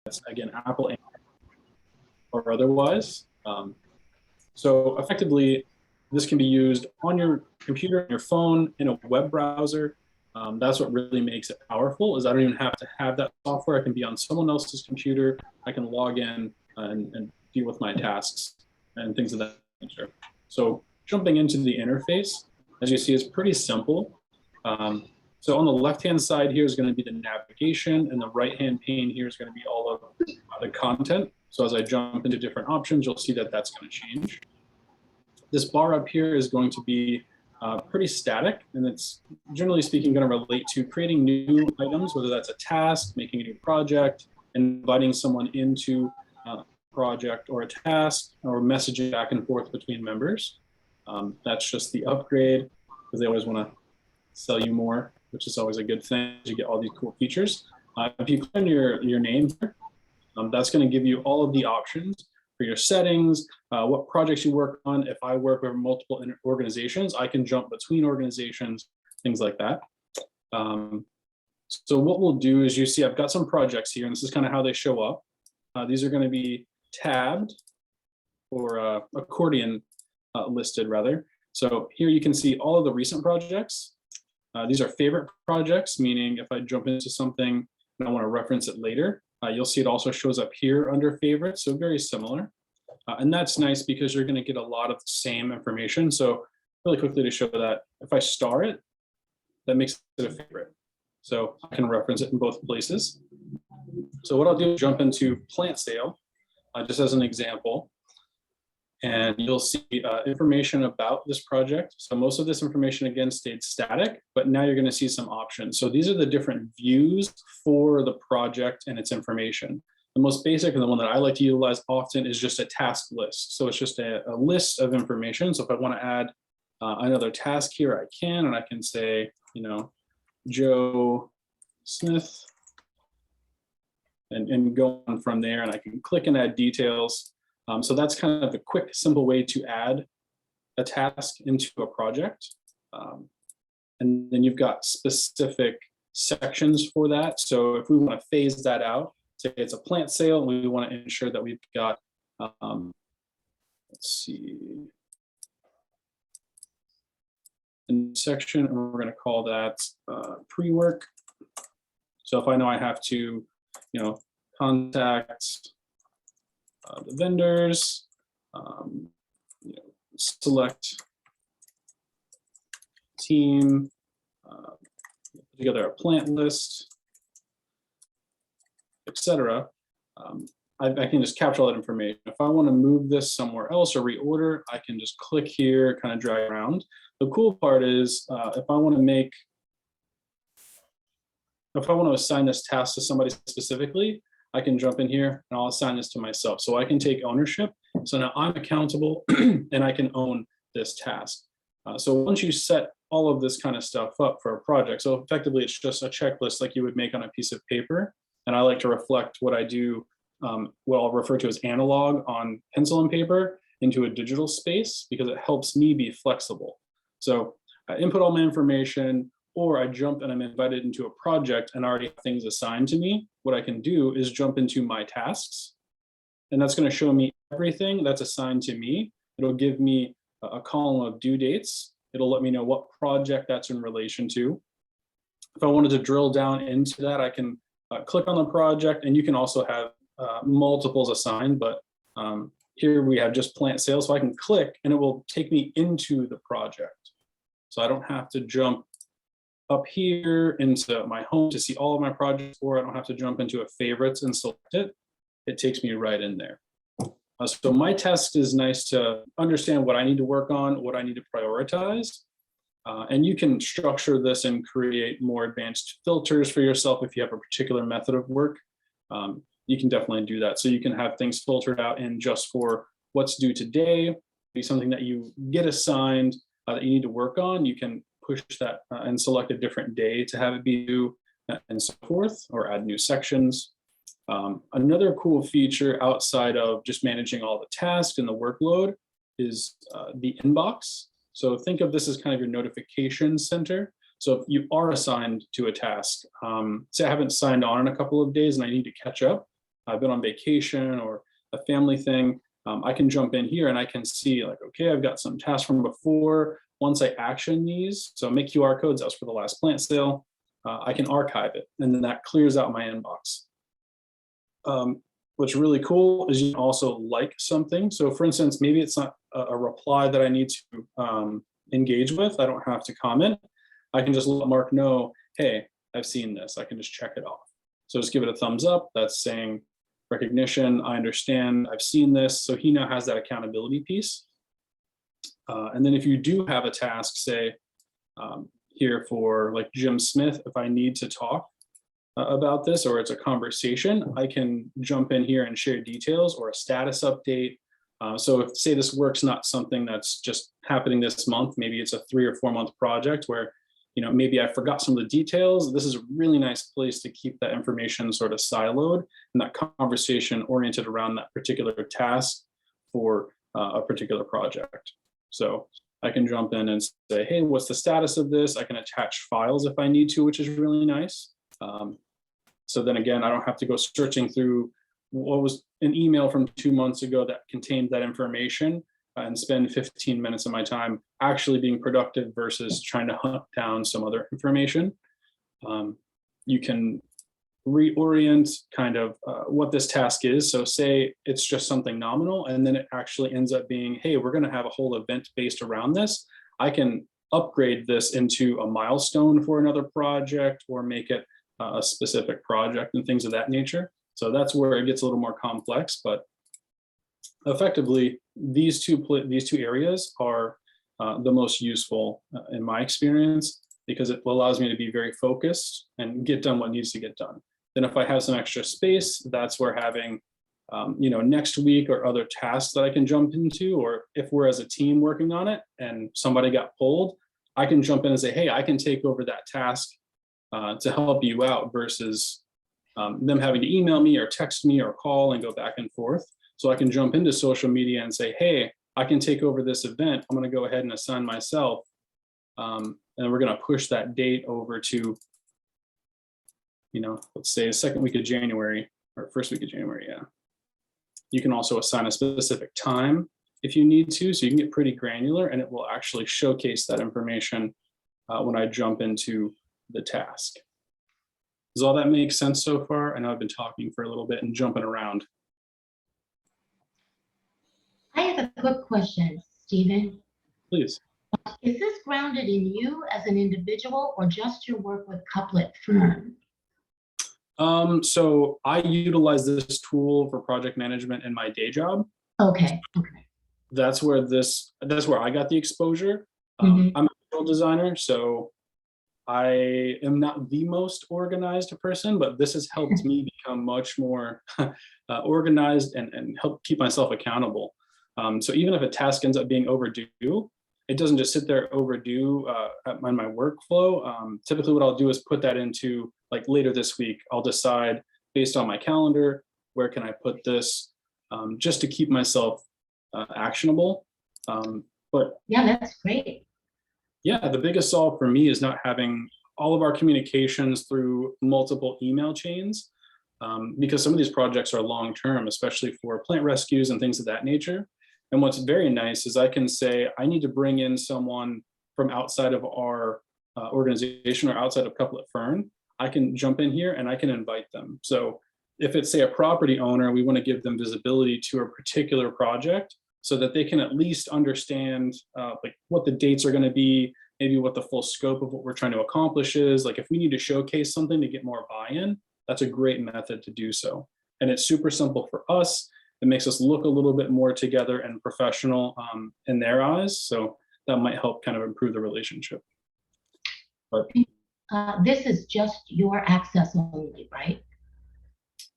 that's, again, Apple or otherwise. So effectively, this can be used on your computer, your phone, in a web browser. That's what really makes it powerful, is I don't even have to have that software. I can be on someone else's computer. I can log in and deal with my tasks and things of that nature. So jumping into the interface, as you see, is pretty simple. So on the left-hand side here is going to be the navigation, and the right-hand pane here is going to be all of the content. So as I jump into different options, you'll see that that's going to change. This bar up here is going to be pretty static, and it's generally speaking going to relate to creating new items, whether that's a task, making a new project, inviting someone into a project or a task, or messaging back and forth between members. That's just the upgrade, because they always want to sell you more, which is always a good thing. You get all these cool features. If you click on your name here, that's going to give you all of the options for your settings, what projects you work on. If I work with multiple organizations, I can jump between organizations, things like that. So what we'll do is, you see I've got some projects here, and this is kind of how they show up. These are going to be tabbed, or accordion listed rather. So here you can see all of the recent projects. These are favorite projects, meaning if I jump into something and I want to reference it later, you'll see it also shows up here under favorites, so very similar. And that's nice because you're going to get a lot of the same information. So really quickly to show that, if I star it, that makes it a favorite. So I can reference it in both places. So what I'll do is jump into plant sale, just as an example. And you'll see information about this project. So most of this information, again, stayed static, but now you're going to see some options. So these are the different views for the project and its information. The most basic, and the one that I like to utilize often, is just a task list. So it's just a list of information. So if I want to add another task here, I can, and I can say, Joe Smith, and go on from there, and I can click and add details. So that's kind of a quick, simple way to add a task into a project. And then you've got specific sections for that. So if we want to phase that out, say it's a plant sale, and we want to ensure that we've got, let's see, in section, and we're going to call that pre-work. So if I know I have to, contact the vendors, select team, put together a plant list, etc. I can just capture all that information. If I want to move this somewhere else or reorder, I can just click here, kind of drag around. The cool part is, if I want to assign this task to somebody specifically, I can jump in here and I'll assign this to myself. So I can take ownership. So now I'm accountable and I can own this task. So once you set all of this kind of stuff up for a project, so effectively it's just a checklist like you would make on a piece of paper. And I like to reflect what I do, what I'll refer to as analog on pencil and paper, into a digital space, because it helps me be flexible. So I input all my information, or I jump and I'm invited into a project and already have things assigned to me. What I can do is jump into my tasks, and that's going to show me everything that's assigned to me. It'll give me a column of due dates. It'll let me know what project that's in relation to. If I wanted to drill down into that, I can click on the project, and you can also have multiples assigned, but here we have just plant sales. So I can click and it will take me into the project. So I don't have to jump up here into my home to see all of my projects, or I don't have to jump into a favorites and select it. It takes me right in there. So my task is nice to understand what I need to work on, what I need to prioritize. And you can structure this and create more advanced filters for yourself if you have a particular method of work. You can definitely do that. So you can have things filtered out in just for what's due today, be something that you get assigned that you need to work on. You can push that and select a different day to have it be due, and so forth, or add new sections. Another cool feature outside of just managing all the tasks and the workload is the inbox. So think of this as kind of your notification center. So if you are assigned to a task, say I haven't signed on in a couple of days and I need to catch up, I've been on vacation or a family thing, I can jump in here and I can see like, okay, I've got some tasks from before. Once I action these, so make QR codes, that was for the last plant sale, I can archive it, and then that clears out my inbox. What's really cool is you can also like something. So for instance, maybe it's not a reply that I need to engage with. I don't have to comment. I can just let Mark know, hey, I've seen this. I can just check it off. So just give it a thumbs up. That's saying recognition. I understand. I've seen this. So he now has that accountability piece. And then if you do have a task, say here for like Jim Smith, if I need to talk about this, or it's a conversation, I can jump in here and share details or a status update. So if say this work's not something that's just happening this month, maybe it's a 3 or 4 month project where, you know, maybe I forgot some of the details. This is a really nice place to keep that information sort of siloed and that conversation oriented around that particular task for a particular project. So I can jump in and say, hey, what's the status of this? I can attach files if I need to, which is really nice. So then again, I don't have to go searching through what was an email from 2 months ago that contained that information and spend 15 minutes of my time actually being productive versus trying to hunt down some other information. You can reorient kind of what this task is. So say it's just something nominal, and then it actually ends up being, hey, we're going to have a whole event based around this. I can upgrade this into a milestone for another project or make it a specific project and things of that nature. So that's where it gets a little more complex, but effectively these two areas are the most useful in my experience, because it allows me to be very focused and get done what needs to get done. Then if I have some extra space, that's where having next week or other tasks that I can jump into, or if we're as a team working on it and somebody got pulled, I can jump in and say, hey, I can take over that task to help you out, versus them having to email me or text me or call and go back and forth. So I can jump into social media and say, hey, I can take over this event. I'm going to go ahead and assign myself. And we're going to push that date over to, let's say the second week of January or first week of January. Yeah. You can also assign a specific time if you need to. So you can get pretty granular, and it will actually showcase that information when I jump into the task. Does all that make sense so far? I know I've been talking for a little bit and jumping around. I have a quick question, Stephen. Please. Is this grounded in you as an individual or just your work with Couplet Firm? So I utilize this tool for project management in my day job. Okay. That's where I got the exposure. Mm-hmm. I'm a visual designer, so I am not the most organized person, but this has helped me become much more organized and help keep myself accountable. So even if a task ends up being overdue, it doesn't just sit there overdue in my workflow. Typically what I'll do is put that into like later this week. I'll decide based on my calendar, where can I put this, just to keep myself actionable. But yeah, that's great. Yeah, the biggest solve for me is not having all of our communications through multiple email chains, because some of these projects are long-term, especially for plant rescues and things of that nature. And what's very nice is I can say, I need to bring in someone from outside of our organization or outside of Couplet Fern. I can jump in here and I can invite them. So if it's, say, a property owner, we want to give them visibility to a particular project so that they can at least understand like what the dates are going to be, maybe what the full scope of what we're trying to accomplish is. Like if we need to showcase something to get more buy-in, that's a great method to do so. And it's super simple for us. It makes us look a little bit more together and professional in their eyes. So that might help kind of improve the relationship. But this is just your access only, right?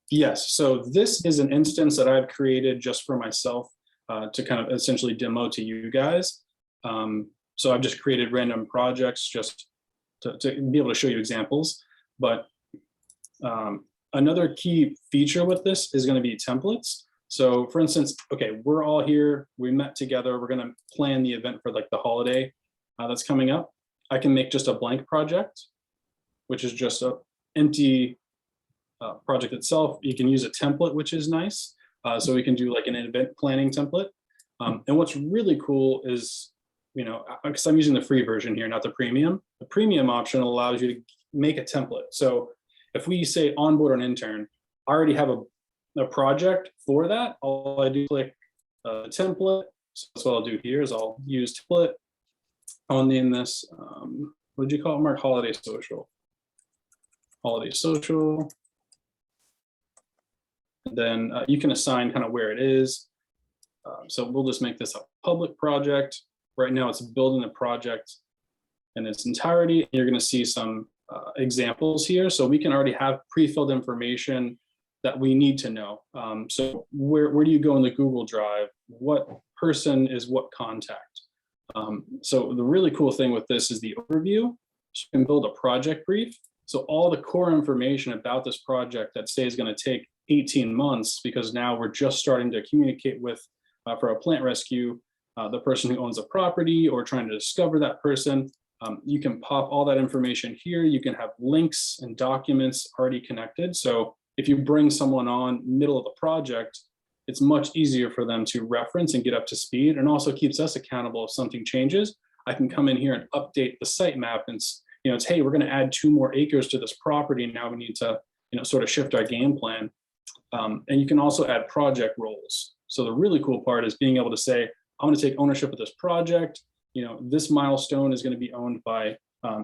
yes. So this is an instance that I've created just for myself to kind of essentially demo to you guys. So I've just created random projects just to be able to show you examples. But another key feature with this is going to be templates. So for instance, okay, we're all here, we met together, we're going to plan the event for like the holiday that's coming up. I can make just a blank project, which is just a empty project itself, you can use a template, which is nice. So we can do like an event planning template. And what's really cool is, because I'm using the free version here, not the premium. The premium option allows you to make a template. So if we say onboard an intern, I already have a project for that. All I do is click template. So that's what I'll do here is I'll use template. I'll name this, what did you call it, Mark? Holiday social. Holiday social. And then you can assign kind of where it is. So we'll just make this a public project. Right now it's building the project in its entirety. You're going to see some examples here. So we can already have pre-filled information that we need to know. So where do you go in the Google Drive? What person is what contact? So the really cool thing with this is the overview. You can build a project brief. So all the core information about this project that say is going to take 18 months, because now we're just starting to communicate with, for a plant rescue, the person who owns a property or trying to discover that person. You can pop all that information here. You can have links and documents already connected. So if you bring someone on middle of the project, it's much easier for them to reference and get up to speed, and also keeps us accountable if something changes. I can come in here and update the site map and it's, hey, we're going to add 2 more acres to this property. Now we need to, sort of shift our game plan. And you can also add project roles. So the really cool part is being able to say, I'm going to take ownership of this project. This milestone is going to be owned by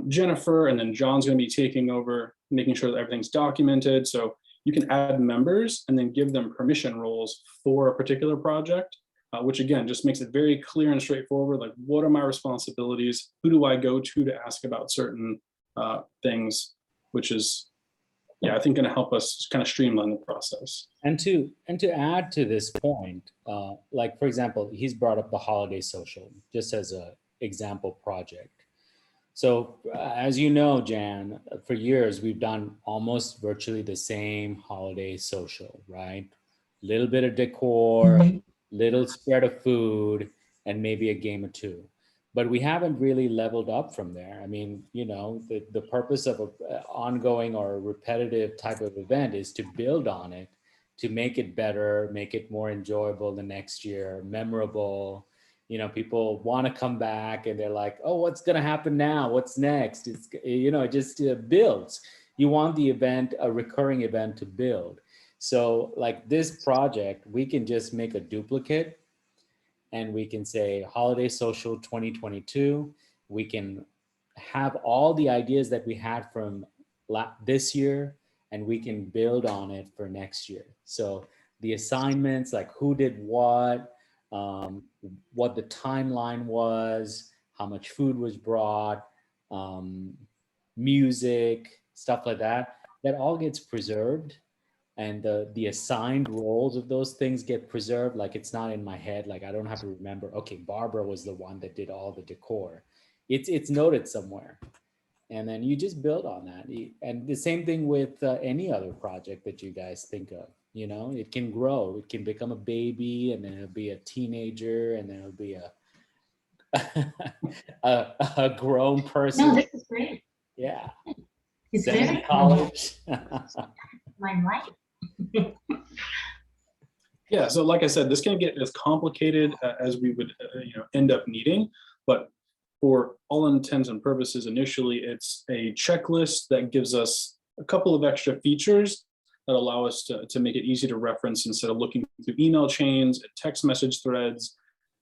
Jennifer, and then John's going to be taking over, making sure that everything's documented. So you can add members and then give them permission roles for a particular project, which again, just makes it very clear and straightforward. Like, what are my responsibilities? Who do I go to ask about certain things, which is, I think going to help us kind of streamline the process. And to add to this point, like for example, he's brought up the holiday social just as an example project. So as you know, Jan, for years we've done almost virtually the same holiday social, right? Little bit of decor, little spread of food, and maybe a game or two. But we haven't really leveled up from there. I mean, the purpose of an ongoing or repetitive type of event is to build on it, to make it better, make it more enjoyable the next year, memorable. People want to come back and they're like, oh, what's going to happen now? What's next? It's, it just builds. You want the event, a recurring event, to build. So like this project, we can just make a duplicate and we can say holiday social 2022. We can have all the ideas that we had from this year, and we can build on it for next year. So the assignments, like who did what the timeline was, how much food was brought, music, stuff like that, that all gets preserved. And the assigned roles of those things get preserved. Like, it's not in my head. Like, I don't have to remember, okay, Barbara was the one that did all the decor. It's noted somewhere. And then you just build on that. And the same thing with any other project that you guys think of. It can grow. It can become a baby, and then it'll be a teenager, and then it'll be a grown person. No, this is great. Yeah. It's very college. My life. Yeah, so like I said, this can get as complicated as we would end up needing, but for all intents and purposes, initially it's a checklist that gives us a couple of extra features that allow us to make it easy to reference instead of looking through email chains and text message threads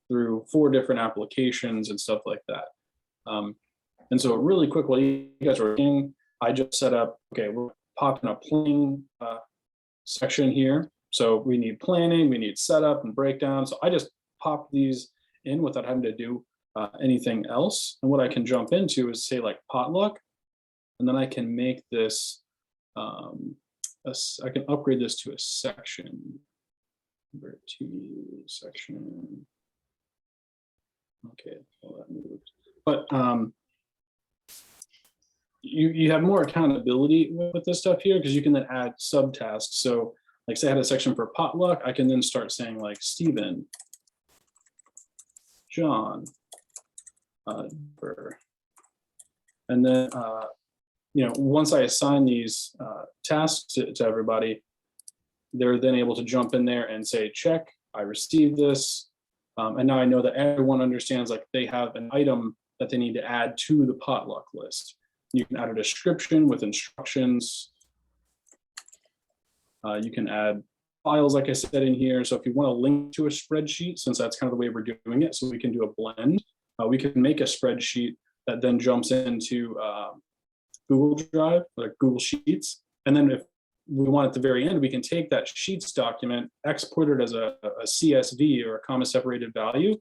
through 4 different applications and stuff like that. And so really quick, while you guys are working, I just set up, okay, we're popping a planning section here. So we need planning, we need setup and breakdown. So I just pop these in without having to do anything else. And what I can jump into is say like potluck, and then I can make this, I can upgrade this to a section. Number 2 section. Okay, well, that moved. But you have more accountability with this stuff here, because you can then add subtasks. So like say I had a section for potluck, I can then start saying like Stephen, John, and then once I assign these tasks to everybody, they're then able to jump in there and say, check, I received this. And now I know that everyone understands, like, they have an item that they need to add to the potluck list. You can add a description with instructions. You can add files, like I said, in here. So if you want to link to a spreadsheet, since that's kind of the way we're doing it, so we can do a blend, we can make a spreadsheet that then jumps into Google Drive, like Google Sheets. And then if we want at the very end, we can take that Sheets document, export it as a CSV or a comma separated value,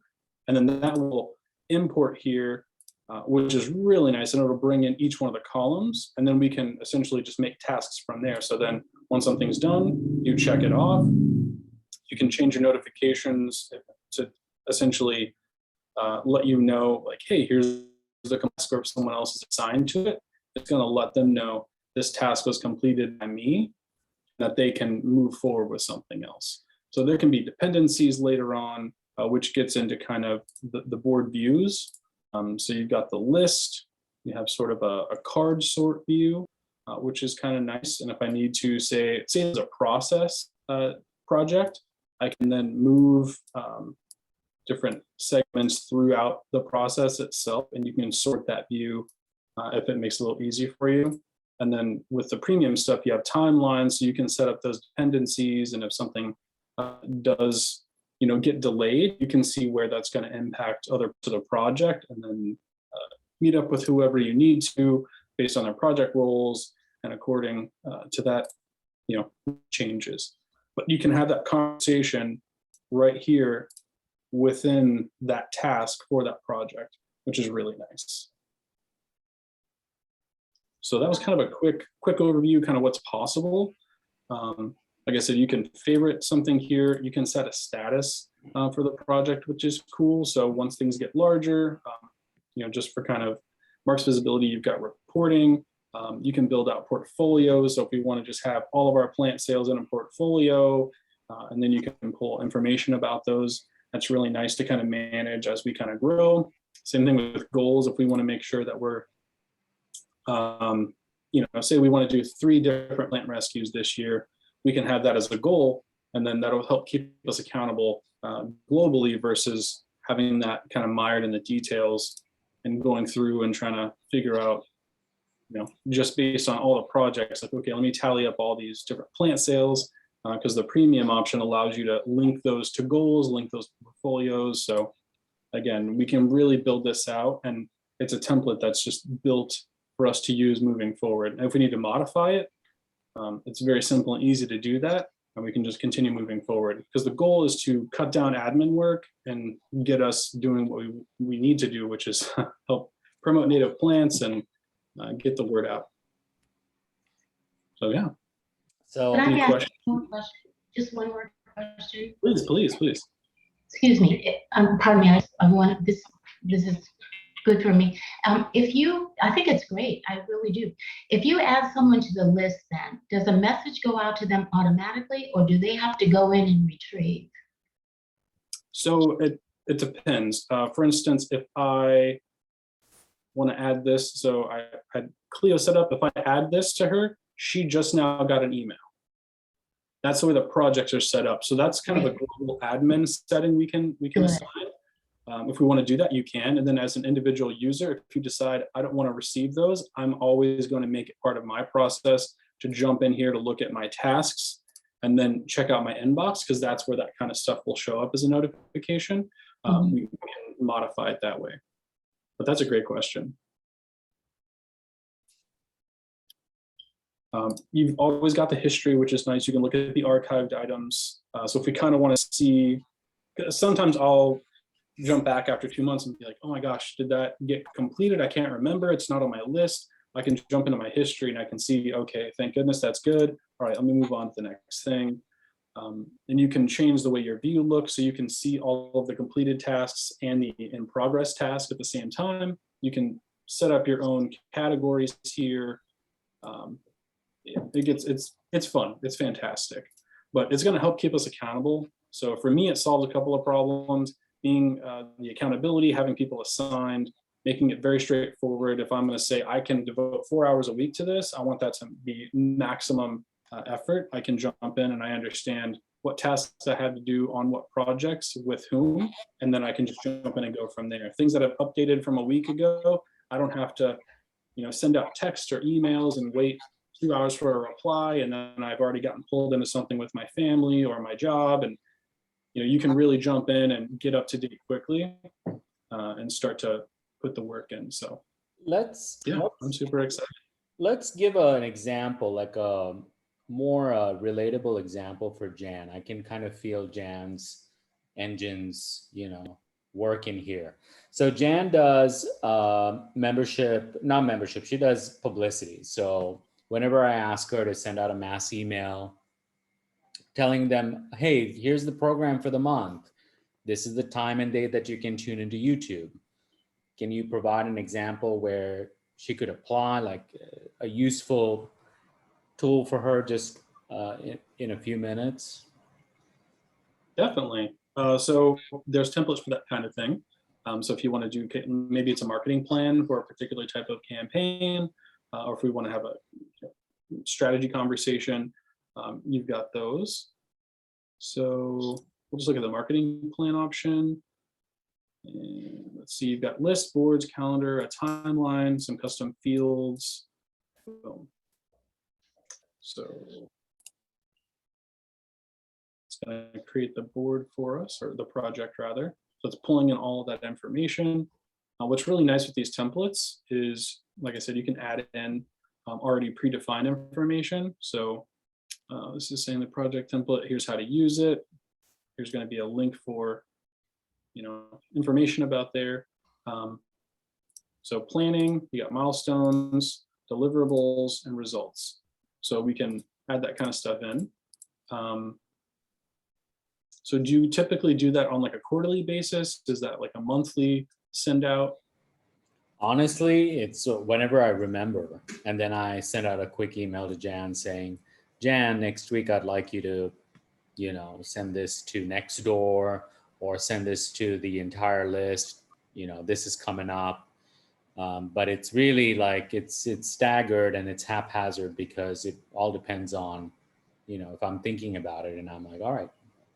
and then that will import here, which is really nice. And it'll bring in each one of the columns, and then we can essentially just make tasks from there. So then once something's done, you check it off. You can change your notifications to essentially let you know, like, hey, here's the task, or if someone else is assigned to it, it's going to let them know this task was completed by me, that they can move forward with something else. So there can be dependencies later on, which gets into kind of the board views. So you've got the list, you have sort of a card sort view, which is kind of nice. And if I need to say it's a process project, I can then move different segments throughout the process itself, and you can sort that view if it makes it a little easier for you. And then with the premium stuff, you have timelines, so you can set up those dependencies. And if something does, get delayed, you can see where that's going to impact other parts of the project, and then meet up with whoever you need to based on their project roles, and according to that, changes. But you can have that conversation right here within that task for that project, which is really nice. So that was kind of a quick overview, kind of what's possible. Like I said, you can favorite something here. You can set a status for the project, which is cool. So once things get larger, just for kind of Mark's visibility, you've got reporting. You can build out portfolios. So if we want to just have all of our plant sales in a portfolio, and then you can pull information about those. That's really nice to kind of manage as we kind of grow. Same thing with goals. If we want to make sure that we're say we want to do 3 different plant rescues this year, we can have that as a goal, and then that'll help keep us accountable globally versus having that kind of mired in the details and going through and trying to figure out, just based on all the projects, like, okay, let me tally up all these different plant sales, because the premium option allows you to link those to goals, link those to portfolios. So again, we can really build this out, and it's a template that's just built for us to use moving forward. And if we need to modify it, it's very simple and easy to do that, and we can just continue moving forward, because the goal is to cut down admin work and get us doing what we need to do, which is help promote native plants and get the word out. So yeah. So Can I any ask questions? one question? Just one more question. Please. Excuse me. Pardon me. I want this. This is good for me. I think it's great. I really do. If you add someone to the list, then does a message go out to them automatically, or do they have to go in and retrieve? So it depends. For instance, if I want to add this, so I had Cleo set up. If I add this to her, she just now got an email. That's the way the projects are set up. So that's kind of a global admin setting we can assign. If we want to do that, you can. And then as an individual user, if you decide I don't want to receive those, I'm always going to make it part of my process to jump in here to look at my tasks and then check out my inbox, because that's where that kind of stuff will show up as a notification. We can modify it that way. But that's a great question. You've always got the history, which is nice. You can look at the archived items. So if we kind of want to see, sometimes I'll jump back after 2 months and be like, oh my gosh, did that get completed? I can't remember. It's not on my list. I can jump into my history and I can see, okay, thank goodness, that's good. All right, let me move on to the next thing. And you can change the way your view looks, so you can see all of the completed tasks and the in progress task at the same time. You can set up your own categories here. It's fun. It's fantastic, but it's going to help keep us accountable. So for me, it solves a couple of problems. Being the accountability, having people assigned, making it very straightforward. If I'm going to say I can devote 4 hours a week to this, I want that to be maximum effort. I can jump in and I understand what tasks I had to do on what projects with whom, and then I can just jump in and go from there. Things that I've updated from a week ago, I don't have to, send out text or emails and wait 2 hours for a reply, and then I've already gotten pulled into something with my family or my job, and you can really jump in and get up to date quickly and start to put the work in. So Let's yeah, I'm super excited. let's give an example, like a more relatable example for Jan. I can kind of feel Jan's engines, working here. So Jan does not membership, she does publicity. So whenever I ask her to send out a mass email telling them, hey, here's the program for the month, this is the time and date that you can tune into YouTube, can you provide an example where she could apply like a useful tool for her just in a few minutes? Definitely. So there's templates for that kind of thing. So if you want to do, maybe it's a marketing plan for a particular type of campaign, or if we want to have a strategy conversation, you've got those. So we'll just look at the marketing plan option. And let's see, you've got list, boards, calendar, a timeline, some custom fields. Boom. So it's going to create the board for us, or the project rather. So it's pulling in all of that information. What's really nice with these templates is, like I said, you can add in already predefined information. So this is saying the project template, here's how to use it. Here's going to be a link for information about there. So planning, you got milestones, deliverables, and results. So we can add that kind of stuff in. So do you typically do that on like a quarterly basis? Is that like a monthly send out? Honestly, it's whenever I remember. And then I send out a quick email to Jan saying, Jan, next week I'd like you to, send this to Nextdoor or send this to the entire list. This is coming up. But it's really like it's staggered and it's haphazard because it all depends on, if I'm thinking about it and I'm like, all right,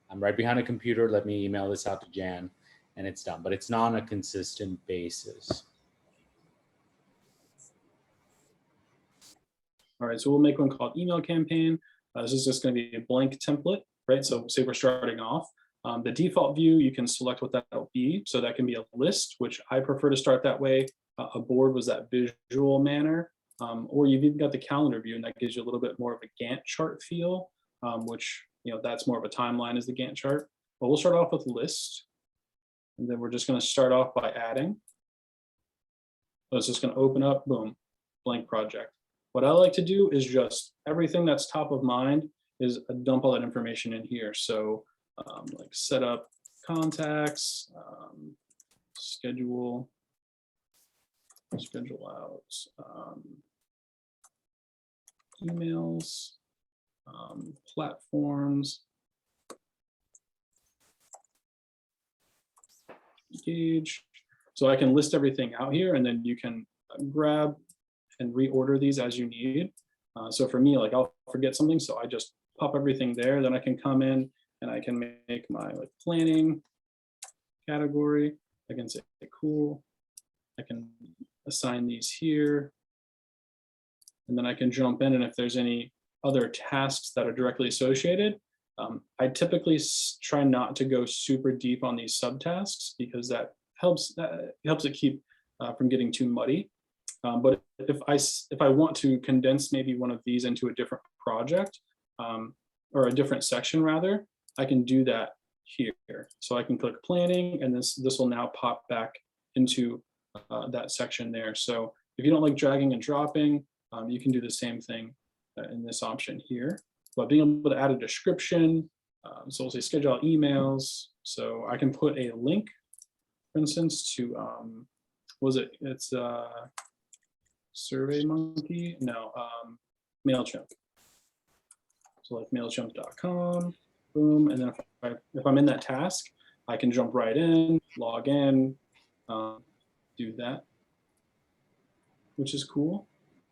I'm right behind a computer, let me email this out to Jan, and it's done. But it's not on a consistent basis. All right, so we'll make one called email campaign. This is just going to be a blank template, right? So say we're starting off. The default view, you can select what that will be. So that can be a list, which I prefer to start that way. A board was that visual manner, or you've even got the calendar view, and that gives you a little bit more of a Gantt chart feel, which, that's more of a timeline as the Gantt chart. But we'll start off with list, and then we're just going to start off by adding. So it's just going to open up, boom, blank project. What I like to do is just everything that's top of mind is dump all that information in here. So like set up contacts, schedule out, emails, platforms, engage. So I can list everything out here, and then you can grab and reorder these as you need. So for me, like I'll forget something, so I just pop everything there. Then I can come in and I can make my like planning category. I can say cool. I can assign these here, and then I can jump in. And if there's any other tasks that are directly associated, I typically try not to go super deep on these subtasks because that helps it keep from getting too muddy. But if I want to condense maybe one of these into a different project, or a different section rather, I can do that here. So I can click planning, and this will now pop back into that section there. So if you don't like dragging and dropping, you can do the same thing in this option here. But being able to add a description, so we'll say schedule out emails. So I can put a link, for instance, to it's SurveyMonkey, no, MailChimp. So like MailChimp.com, boom, and then if I'm in that task, I can jump right in, log in, do that. which is cool.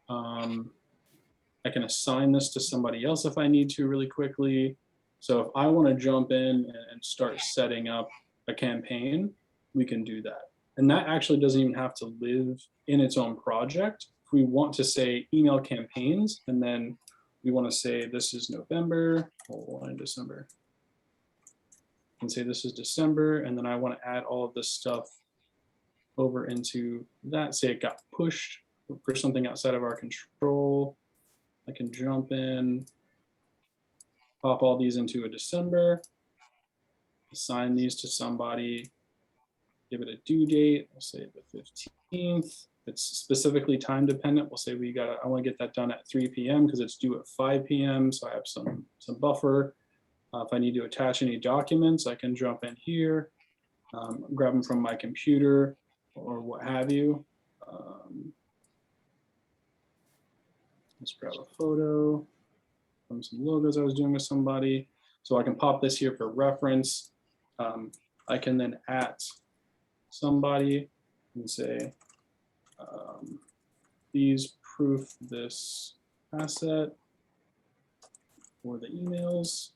I can assign this to somebody else if I need to really quickly. So if I want to jump in and start setting up a campaign, we can do that. And that actually doesn't even have to live in its own project. If we want to say email campaigns, and then we want to say this is November or December, and say this is December, and then I want to add all of this stuff over into that. Say it got pushed for something outside of our control. I can jump in, pop all these into a December, assign these to somebody, give it a due date. We'll say the 15th. If it's specifically time dependent, we'll say I want to get that done at 3 p.m. because it's due at 5 p.m. So I have some buffer. If I need to attach any documents, I can jump in here, grab them from my computer or what have you. Let's grab a photo from some logos I was doing with somebody. So I can pop this here for reference. I can then at somebody and say, please proof this asset for the emails.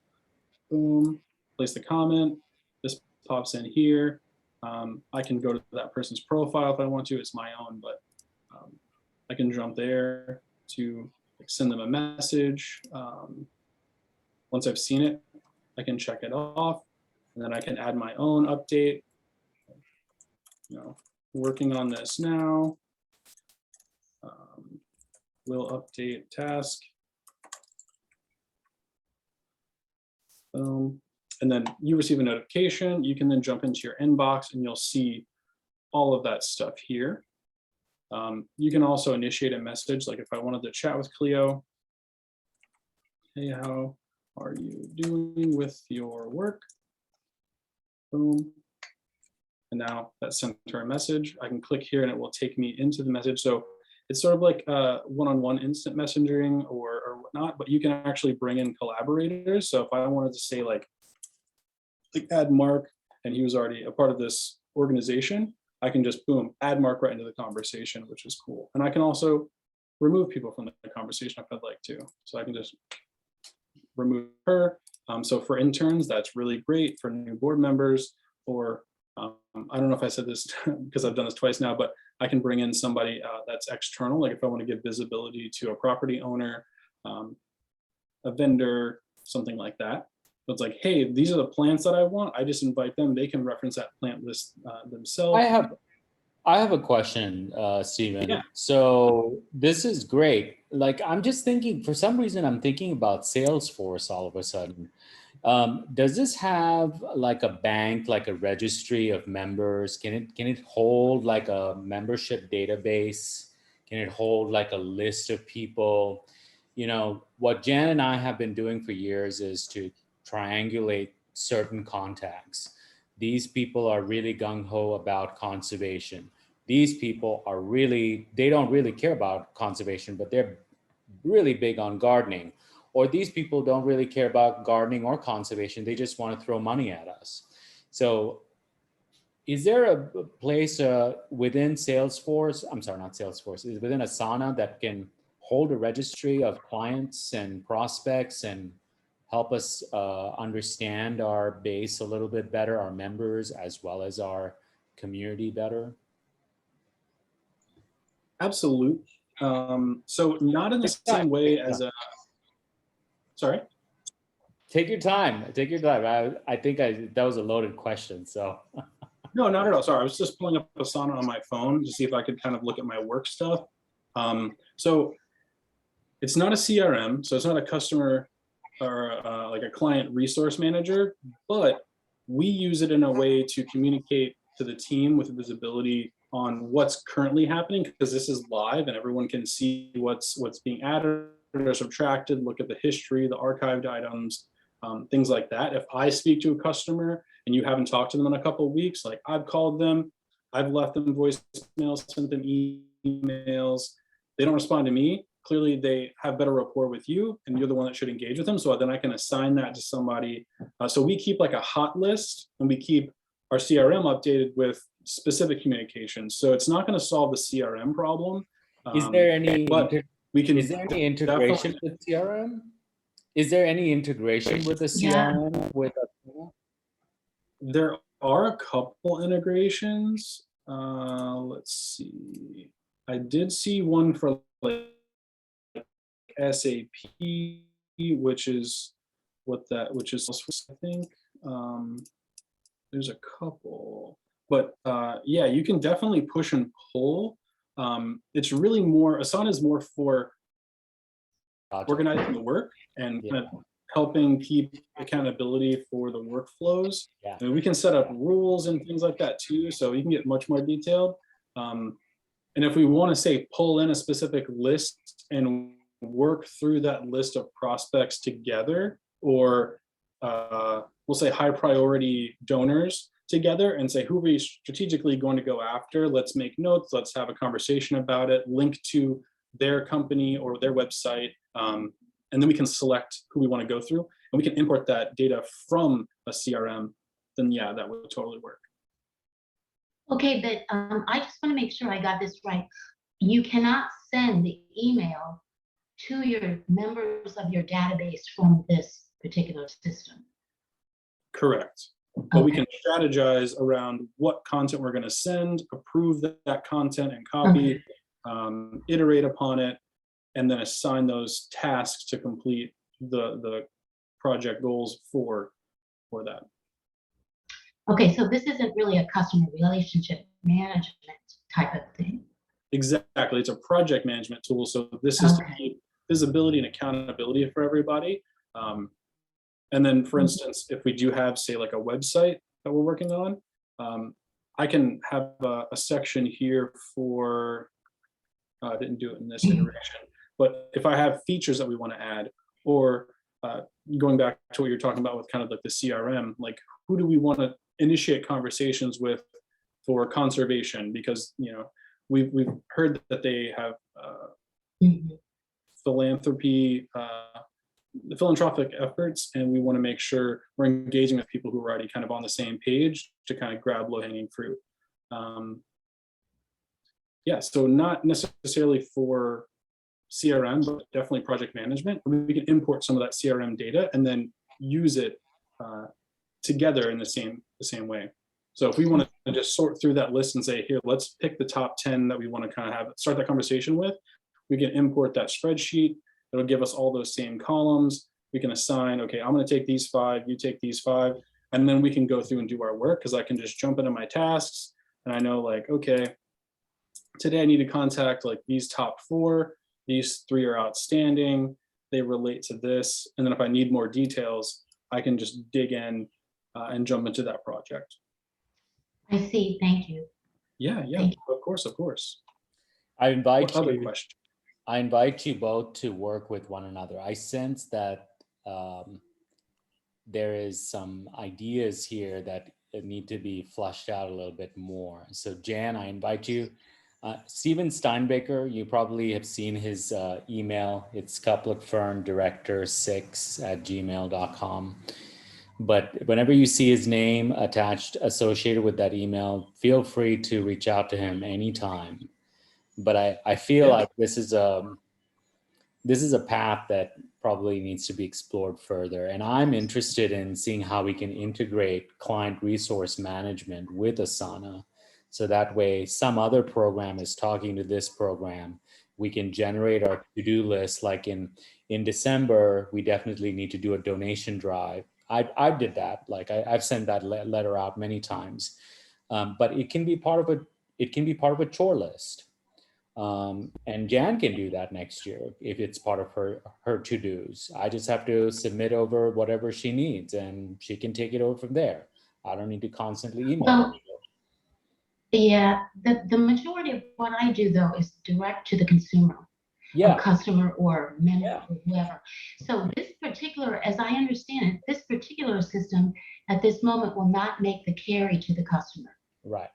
Boom, place the comment. This pops in here. I can go to that person's profile if I want to. It's my own, but I can jump there to send them a message. Once I've seen it, I can check it off, and then I can add my own update. Working on this now. Will update task. And then you receive a notification. You can then jump into your inbox and you'll see all of that stuff here. You can also initiate a message, like if I wanted to chat with Cleo. Hey, how are you doing with your work? Boom. And now that sent her a message. I can click here and it will take me into the message. So it's sort of like one-on-one instant messaging or whatnot, but you can actually bring in collaborators. So if I wanted to say like add Mark, and he was already a part of this organization, I can just boom, add Mark right into the conversation, which is cool. And I can also remove people from the conversation if I'd like to. So I can just remove her. So for interns, that's really great. For new board members, or I don't know if I said this because I've done this twice now, but I can bring in somebody that's external. Like if I want to give visibility to a property owner, a vendor, something like that. So it's like, hey, these are the plants that I want. I just invite them. They can reference that plant list themselves. I have a question, Stephen. Yeah. So this is great. Like, I'm just thinking, for some reason, I'm thinking about Salesforce all of a sudden. Does this have like a bank, like a registry of members? Can it hold like a membership database? Can it hold like a list of people? What Jan and I have been doing for years is to triangulate certain contacts. These people are really gung-ho about conservation. These people are they don't really care about conservation, but they're really big on gardening. Or these people don't really care about gardening or conservation. They just want to throw money at us. So is there a place within Salesforce, I'm sorry, not Salesforce, is within Asana that can hold a registry of clients and prospects and help us understand our base a little bit better, our members, as well as our community better? Absolutely. So not in the same way as a, sorry? Take your time. Take your time. I think that was a loaded question. So. No, not at all. Sorry, I was just pulling up Asana on my phone to see if I could kind of look at my work stuff. So it's not a CRM, so it's not a customer or like a client resource manager, but we use it in a way to communicate to the team with visibility on what's currently happening, because this is live and everyone can see what's being added or subtracted, look at the history, the archived items, things like that. If I speak to a customer and you haven't talked to them in a couple of weeks, like I've called them, I've left them voicemails, sent them emails, they don't respond to me, clearly they have better rapport with you and you're the one that should engage with them. So then I can assign that to somebody. So we keep like a hot list and we keep our CRM updated with specific communications. So it's not going to solve the CRM problem, Is there any But we can is there any definitely, integration with CRM? Is there any integration with the Yeah. CRM with Asana? there are a couple integrations. Let's see. I did see one for like SAP, which is Salesforce, I think. There's a couple, but yeah, you can definitely push and pull. It's really more, Asana is more for Gotcha. organizing the work and Yeah. kind of helping keep accountability for the workflows. Yeah. And we can set up rules and things like that too, so you can get much more detailed. And if we want to say pull in a specific list and work through that list of prospects together, or we'll say high priority donors together and say who are we strategically going to go after, let's make notes, let's have a conversation about it, link to their company or their website, and then we can select who we want to go through, and we can import that data from a CRM, then yeah, that would totally work. Okay, but I just want to make sure I got this right. You cannot send the email to your members of your database from this particular system. Correct. But we Okay. can strategize around what content we're going to send, approve that content and copy, iterate upon it, and then assign those tasks to complete the project goals for that. Okay, so this isn't really a customer relationship management type of thing. Exactly. It's a project management tool. So this is to Okay. keep visibility and accountability for everybody. And then, for instance, if we do have, say, like a website that we're working on, I can have a section here for, I didn't do it in this iteration, but if I have features that we want to add, or going back to what you're talking about with kind of like the CRM, like who do we want to initiate conversations with for conservation? Because, you know, we've heard that they have philanthropy, the philanthropic efforts, and we want to make sure we're engaging with people who are already kind of on the same page to kind of grab low-hanging fruit. Yeah, so not necessarily for CRM, but definitely project management. We can import some of that CRM data and then use it together in the same way. So if we want to just sort through that list and say, here, let's pick the top 10 that we want to kind of start that conversation with, we can import that spreadsheet. It'll give us all those same columns. We can assign, okay, I'm going to take these 5, you take these 5, and then we can go through and do our work, because I can just jump into my tasks and I know, like, okay, today I need to contact like these top 4, these 3 are outstanding, they relate to this, and then if I need more details, I can just dig in and jump into that project. I see. Thank you. Yeah, Thank of course. I invite What other you. question? I invite you both to work with one another. I sense that there is some ideas here that need to be flushed out a little bit more. So Jan, I invite you. Steven Stinebaker, you probably have seen his email. It's coupletferndirector6@gmail.com. But whenever you see his name attached, associated with that email, feel free to reach out to him anytime. But I feel like this is a path that probably needs to be explored further. And I'm interested in seeing how we can integrate client resource management with Asana. So that way some other program is talking to this program. We can generate our to-do list. Like in December, we definitely need to do a donation drive. I did that. Like I've sent that letter out many times. But it can be part of a chore list. And Jan can do that next year if it's part of her to-dos. I just have to submit over whatever she needs and she can take it over from there. I don't need to constantly email her. Well, yeah, the majority of what I do though is direct to the consumer, or customer, or member, or whoever. So this particular, as I understand it, this particular system at this moment will not make the carry to the customer. Right.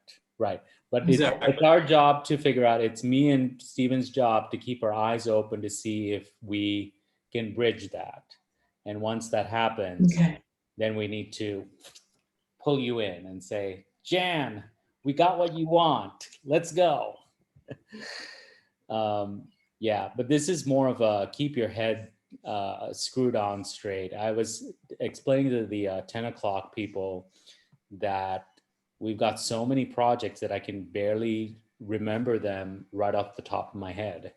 But Exactly. it's our job to figure out, it's me and Steven's job to keep our eyes open to see if we can bridge that. And once that happens, then we need to pull you in and say, Jan, we got what you want. Let's go. Yeah, but this is more of a keep your head screwed on straight. I was explaining to the 10 o'clock people that we've got so many projects that I can barely remember them right off the top of my head.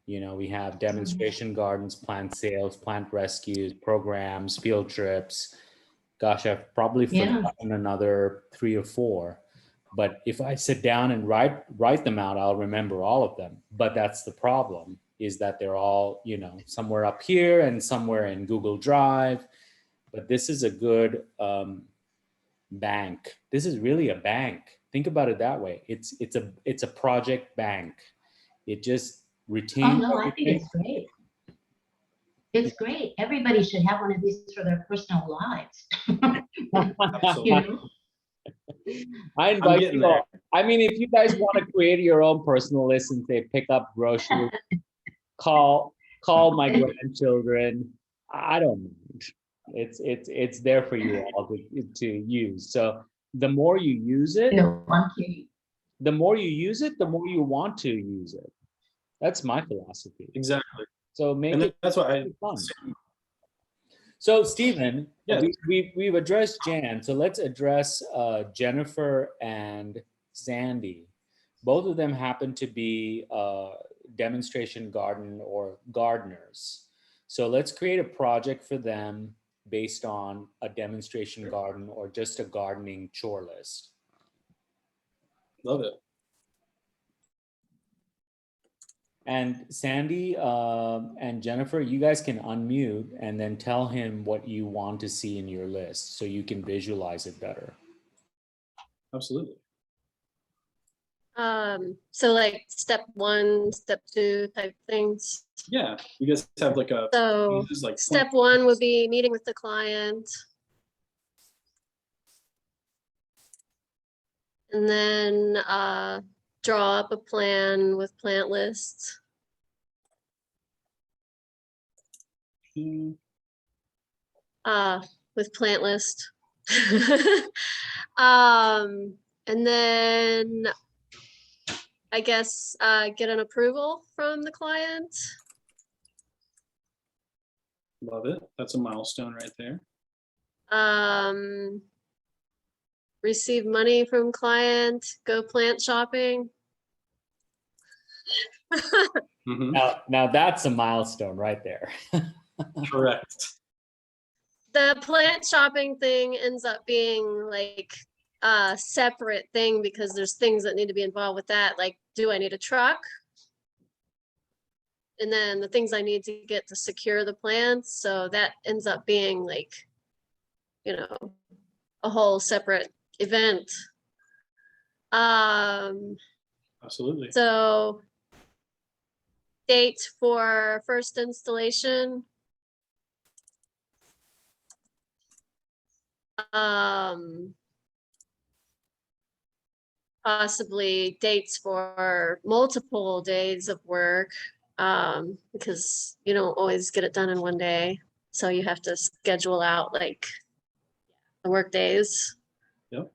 You know, we have demonstration gardens, plant sales, plant rescues, programs, field trips. Gosh, I've probably Yeah. forgotten another 3 or 4. But if I sit down and write them out, I'll remember all of them. But that's the problem, is that they're all, you know, somewhere up here and somewhere in Google Drive. But this is a good bank. This is really a bank. Think about it that way. It's a project bank. It just Oh, retains no, I think everything. it's great. It's great. Everybody should have one of these for their personal lives. Absolutely. You know? I I'm invite getting you all. there. I mean, if you guys want to create your own personal list and say pick up groceries, call my grandchildren. I don't mind. It's there for you all to use. So the more you use it, No, I'm kidding. the more you use it, the more you want to use it. That's my philosophy. Exactly. So make And it that's why I, fun. So Stephen, Yes. we've addressed Jan. So let's address Jennifer and Sandy. Both of them happen to be demonstration garden or gardeners. So let's create a project for them based on a demonstration garden or just a gardening chore list. love it. And Sandy and Jennifer, you guys can unmute and then tell him what you want to see in your list so you can visualize it better. Absolutely. So like step 1, step 2 type things. Yeah. You guys have like a, So this is like step 1 would be meeting with the client. And then draw up a plan with plant lists. With plant list. And then I guess get an approval from the client. Love it. That's a milestone right there. Receive money from client, go plant shopping. Mhm. Now that's a milestone right there. Correct. The plant shopping thing ends up being like a separate thing because there's things that need to be involved with that. Like, do I need a truck? And then the things I need to get to secure the plants. So that ends up being like, you know, a whole separate event. Absolutely. So date for first installation. Possibly dates for multiple days of work, because you don't always get it done in one day. So you have to schedule out like the work days. Yep.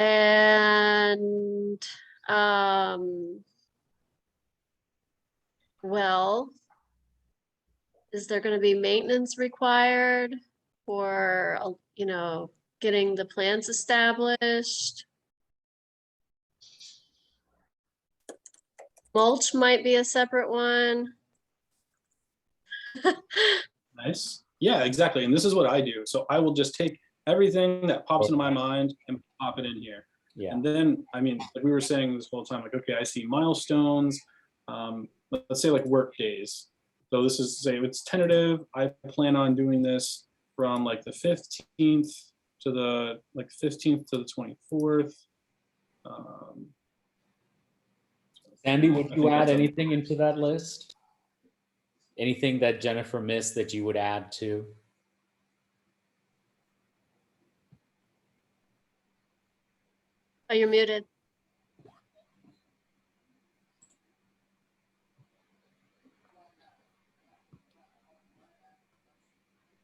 And well, is there going to be maintenance required for, you know, getting the plants established? Mulch might be a separate one. Nice. Yeah, exactly. And this is what I do. So I will just take everything that pops into my mind and pop it in here. Yeah. And then, I mean, like we were saying this whole time, like, okay, I see milestones. Let's say like work days. So this is, say it's tentative. I plan on doing this from like the 15th to the 15th to the 24th. Sandy, would I you think add that's anything into that list? Anything that Jennifer missed that you would add to? Oh, you're muted.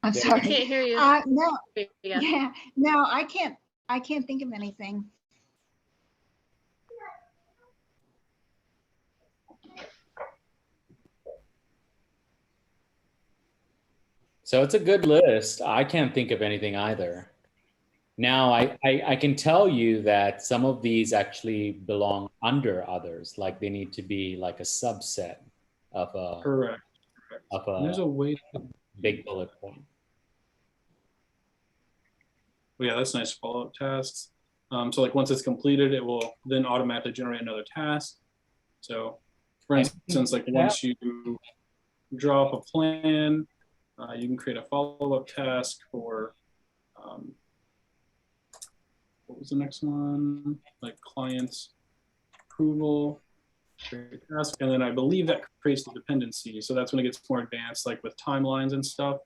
I'm Yeah. I sorry. can't hear you. No, Yeah. yeah, no, I can't think of anything. So it's a good list. I can't think of anything either. Now, I can tell you that some of these actually belong under others, like they need to be like a subset of Correct. Correct. of And there's a a way to, big bullet point. well, yeah, that's nice follow-up tasks. So like once it's completed, it will then automatically generate another task. So for instance, like once you draw up a plan, you can create a follow-up task for, what was the next one? Like client's approval, create a task. And then I believe that creates the dependency. So that's when it gets more advanced, like with timelines and stuff.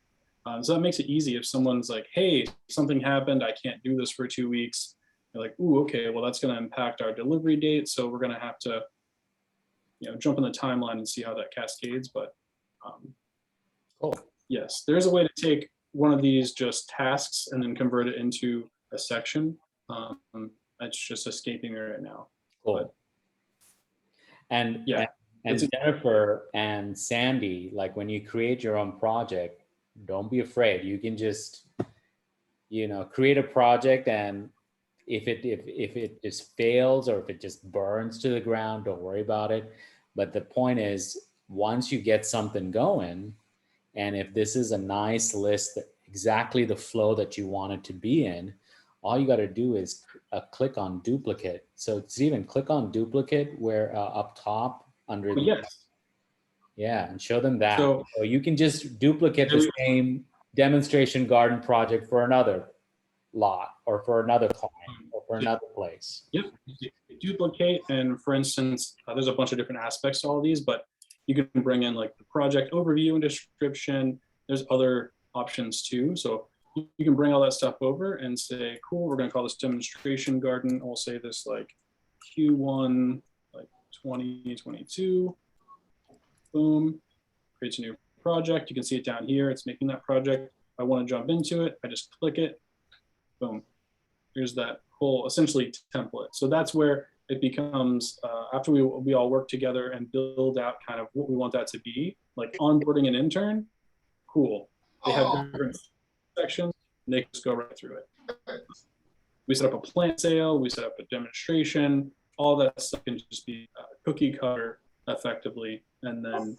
So that makes it easy if someone's like, hey, something happened, I can't do this for 2 weeks. You're like, ooh, okay, well, that's going to impact our delivery date. So we're going to have to, jump in the timeline and see how that cascades. But Cool. yes, there's a way to take one of these just tasks and then convert it into a section. It's just escaping me right now. Cool. But, and yeah, and Jennifer and Sandy, like when you create your own project, don't be afraid. You can just, create a project, and if it just fails or if it just burns to the ground, don't worry about it. But the point is, once you get something going, and if this is a nice list, exactly the flow that you want it to be in, all you got to do is click on duplicate. So Steven, click on duplicate where up top under the, yes. yeah, and show them that. So You can just duplicate the same demonstration garden project for another lot or for another client or for another place. Yep, duplicate. And for instance, there's a bunch of different aspects to all of these, but you can bring in like the project overview and description. There's other options too. So you can bring all that stuff over and say, cool, we're going to call this demonstration garden. We'll say this like Q1, like 2022. Boom, creates a new project. You can see it down here. It's making that project. If I want to jump into it, I just click it. Boom. Here's that whole essentially template. So that's where it becomes, after we all work together and build out kind of what we want that to be, like onboarding an intern, cool. They have different sections and they just go right through it. We set up a plant sale, we set up a demonstration, all that stuff can just be cookie cutter effectively and then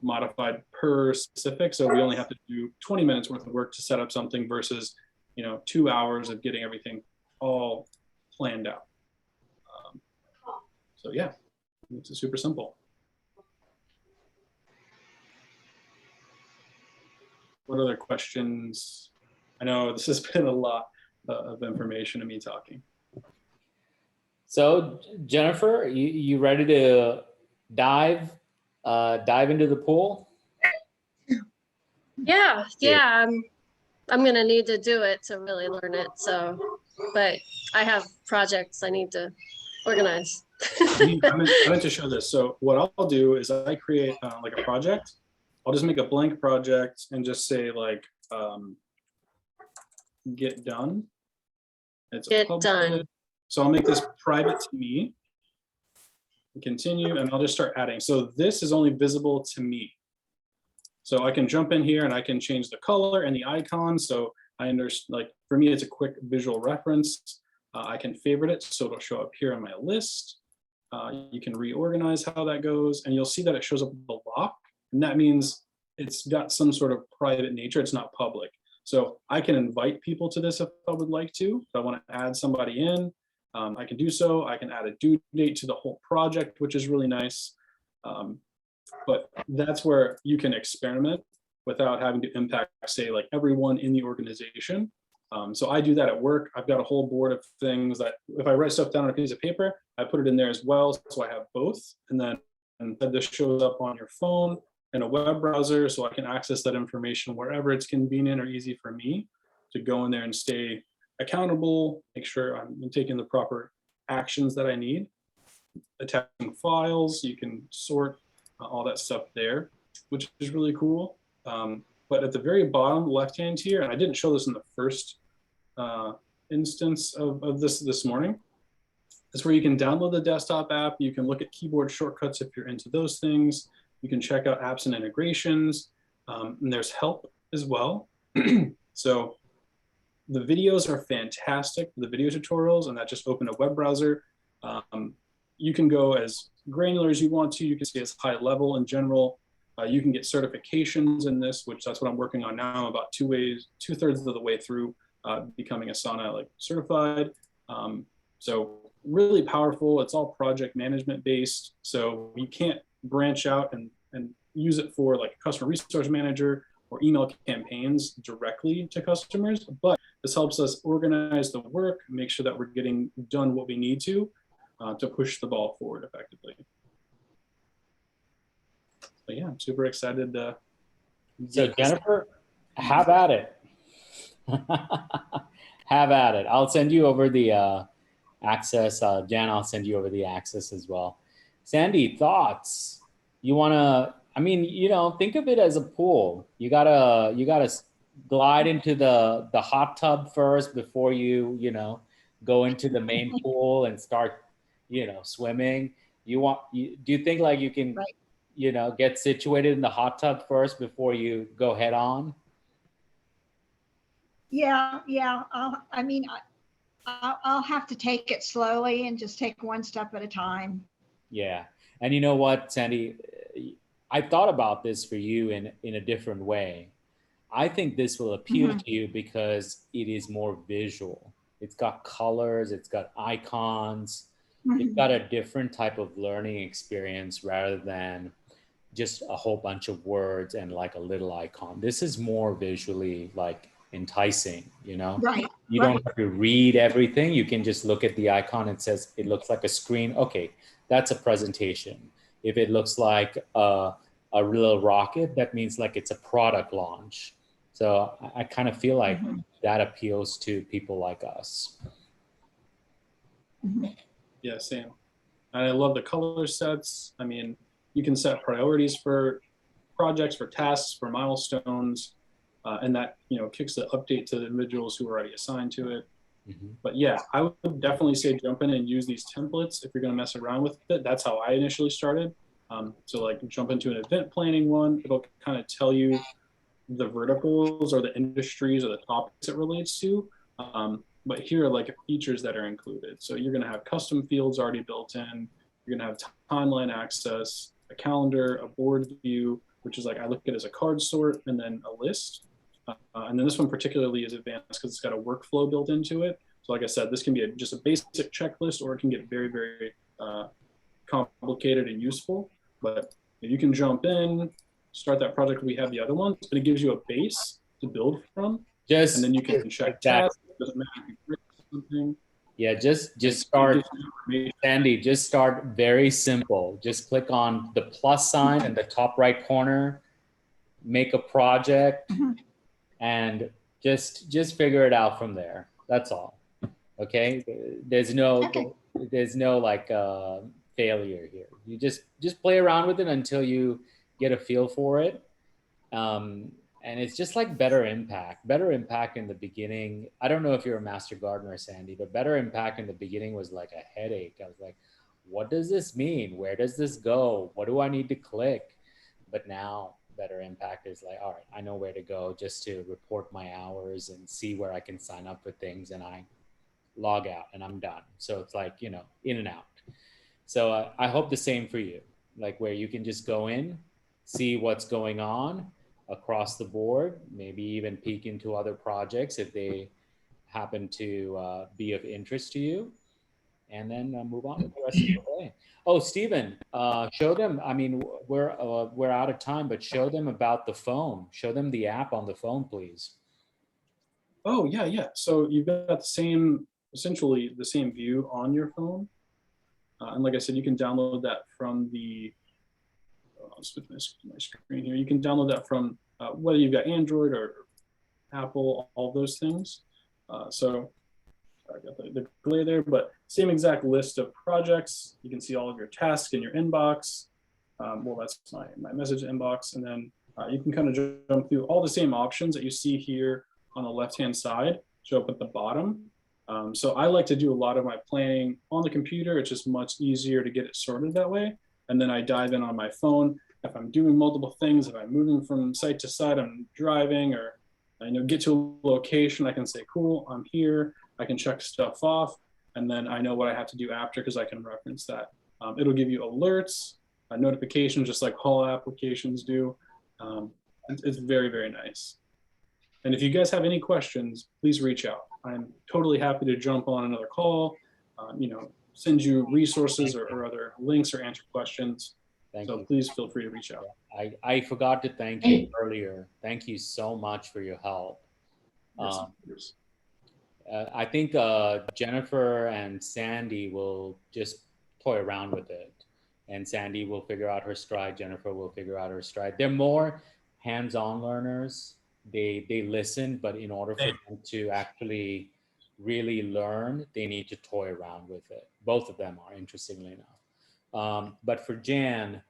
modified per specific. So we only have to do 20 minutes worth of work to set up something versus 2 hours of getting everything all planned out. So yeah, it's super simple. What other questions? I know this has been a lot of information of me talking. So Jennifer, you ready to dive into the pool? Yeah, I'm gonna need to do it to really learn it. So, but I have projects I need to organize. I meant to show this. So what I'll do is I create like a project. I'll just make a blank project and just say like get done. It's Get done. So I'll make this private to me. Continue, and I'll just start adding. So this is only visible to me. So I can jump in here and I can change the color and the icon. So I understand, like for me, it's a quick visual reference. I can favorite it, so it'll show up here on my list. You can reorganize how that goes, and you'll see that it shows up with the lock, and that means it's got some sort of private nature. It's not public. So I can invite people to this if I would like to. If I want to add somebody in, I can do so. I can add a due date to the whole project, which is really nice. But that's where you can experiment without having to impact, say, like everyone in the organization. So I do that at work. I've got a whole board of things that if I write stuff down on a piece of paper, I put it in there as well. So I have both. And then this shows up on your phone in a web browser. So I can access that information wherever it's convenient or easy for me to go in there and stay accountable, make sure I'm taking the proper actions that I need. Attaching files, you can sort all that stuff there, which is really cool. But at the very bottom left-hand here, and I didn't show this in the first instance of this morning, that's where you can download the desktop app. You can look at keyboard shortcuts if you're into those things. You can check out apps and integrations. And there's help as well. So the videos are fantastic, the video tutorials, and that just open a web browser. You can go as granular as you want to. You can stay as high level in general. You can get certifications in this, which that's what I'm working on now. I'm about 2/3 of the way through becoming Asana like certified. So really powerful. It's all project management based. So you can't branch out and use it for like a customer resource manager or email campaigns directly to customers, but this helps us organize the work, make sure that we're getting done what we need to push the ball forward effectively. But yeah, I'm super excited. So Jennifer, have at it. Have at it. I'll send you over the access. Jan, I'll send you over the access as well. Sandy, thoughts? You wanna? I mean, you know, think of it as a pool. You gotta glide into the hot tub first before you go into the main pool and start swimming. Do you think like you can Right. get situated in the hot tub first before you go head on? Yeah, yeah. I'll have to take it slowly and just take one step at a time. Yeah. And you know what, Sandy, I thought about this for you in a different way. I think this will appeal to you because it is more visual. It's got colors, it's got icons, it's got a different type of learning experience rather than just a whole bunch of words and like a little icon. This is more visually like enticing, Right. You don't have to read everything. You can just look at the icon. It says it looks like a screen. Okay, that's a presentation. If it looks like a little rocket, that means like it's a product launch. So I kind of feel like that appeals to people like us. Yeah, same. And I love the color sets. I mean, you can set priorities for projects, for tasks, for milestones, and that kicks the update to the individuals who are already assigned to it. But yeah, I would definitely say jump in and use these templates if you're going to mess around with it. That's how I initially started. So like jump into an event planning one. It'll kind of tell you the verticals or the industries or the topics it relates to. But here are like features that are included. So you're going to have custom fields already built in. You're going to have timeline access, a calendar, a board view, which is like I look at it as a card sort, and then a list. And then this one particularly is advanced because it's got a workflow built into it. So like I said, this can be just a basic checklist, or it can get very, very complicated and useful. But you can jump in, start that project. We have the other ones, but it gives you a base to build from. And then you can check tasks. It doesn't matter if you break something. Yeah, just start, Sandy, just start very simple. Just click on the plus sign in the top right corner, make a project, and just figure it out from there. That's all. Okay? There's no like failure here. You just play around with it until you get a feel for it. And it's just like better impact in the beginning. I don't know if you're a master gardener, Sandy, but better impact in the beginning was like a headache. I was like, what does this mean? Where does this go? What do I need to click? But now better impact is like, all right, I know where to go just to report my hours and see where I can sign up for things, and I log out and I'm done. So it's like, in and out. So I hope the same for you, like where you can just go in, see what's going on across the board, maybe even peek into other projects if they happen to be of interest to you, and then move on with the rest of the day. Oh, Stephen, show them. I mean, we're out of time, but show them about the phone. Show them the app on the phone, please. Oh yeah. So you've got essentially the same view on your phone, and like I said, you can download that from the. I'll switch my screen here. You can download that from whether you've got Android or Apple, all those things. So I got the glare there, but same exact list of projects. You can see all of your tasks in your inbox. Well, that's my message inbox. And then you can kind of jump through all the same options that you see here on the left-hand side, show up at the bottom. So I like to do a lot of my planning on the computer. It's just much easier to get it sorted that way. And then I dive in on my phone if I'm doing multiple things, if I'm moving from site to site, I'm driving, or I get to a location, I can say, cool, I'm here. I can check stuff off, and then I know what I have to do after because I can reference that. It'll give you alerts, notifications, just like Hall applications do. It's very, very nice. And if you guys have any questions, please reach out. I'm totally happy to jump on another call, send you resources or other links or answer questions. Thank So you. please feel free to reach out. I forgot to thank you earlier. Thank you so much for your help. Yes. I think Jennifer and Sandy will just toy around with it. And Sandy will figure out her stride. Jennifer will figure out her stride. They're more hands-on learners. They listen, but in order for them to actually really learn, they need to toy around with it. Both of them are, interestingly enough. But for Jan,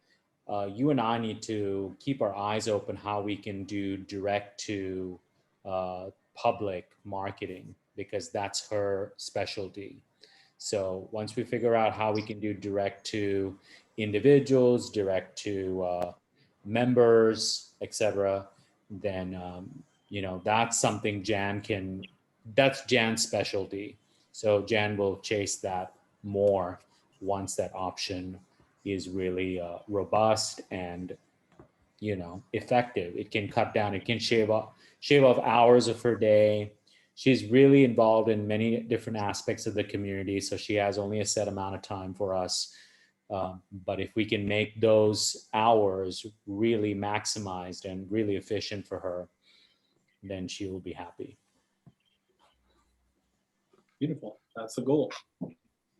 you and I need to keep our eyes open how we can do direct to public marketing, because that's her specialty. So once we figure out how we can do direct to individuals, direct to members, etc., then that's something that's Jan's specialty. So Jan will chase that more once that option is really robust and effective. It can cut down, it can shave off hours of her day. She's really involved in many different aspects of the community, so she has only a set amount of time for us. But if we can make those hours really maximized and really efficient for her, then she will be happy. Beautiful. That's the goal.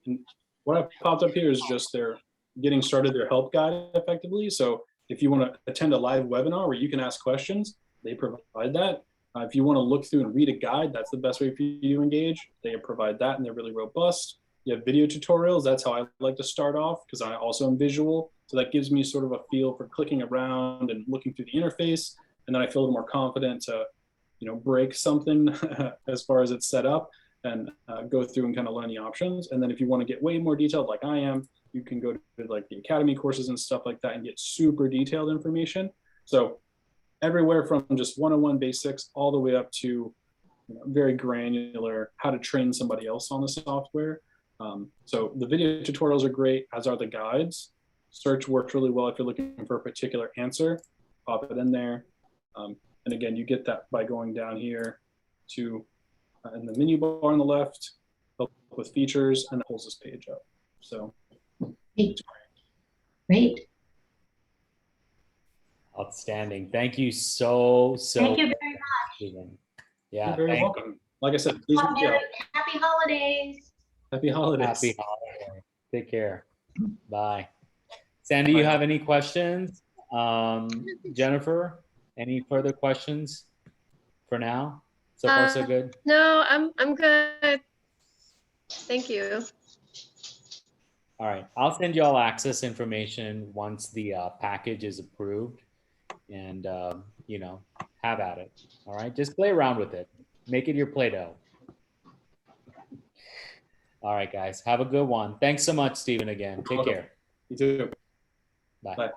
And what I popped up here is just their getting started, their help guide effectively. So if you want to attend a live webinar where you can ask questions, they provide that. If you want to look through and read a guide, that's the best way for you to engage. They provide that, and they're really robust. You have video tutorials. That's how I like to start off, because I also am visual. So that gives me sort of a feel for clicking around and looking through the interface. And then I feel a little more confident to, break something as far as it's set up, and go through and kind of learn the options. And then if you want to get way more detailed like I am, you can go to like the academy courses and stuff like that and get super detailed information. So everywhere from just 101 basics all the way up to very granular how to train somebody else on the software. So the video tutorials are great, as are the guides. Search works really well if you're looking for a particular answer. Pop it in there. And again, you get that by going down here to in the menu bar on the left with features, and it pulls this page up. So Great. Outstanding. Thank you so. Thank you very much. Stephen. Yeah, you're very welcome. Like I said, please reach out. Happy holidays. Happy holidays. Happy holiday. Take care. Bye. Sandy, you have any questions? Jennifer, any further questions for now? So far, so good. No, I'm good. Thank you. All right, I'll send you all access information once the package is approved, and have at it. All right, just play around with it. Make it your Play-Doh. All right, guys, have a good one. Thanks so much, Stephen, again. Take care. You too. Bye. Bye.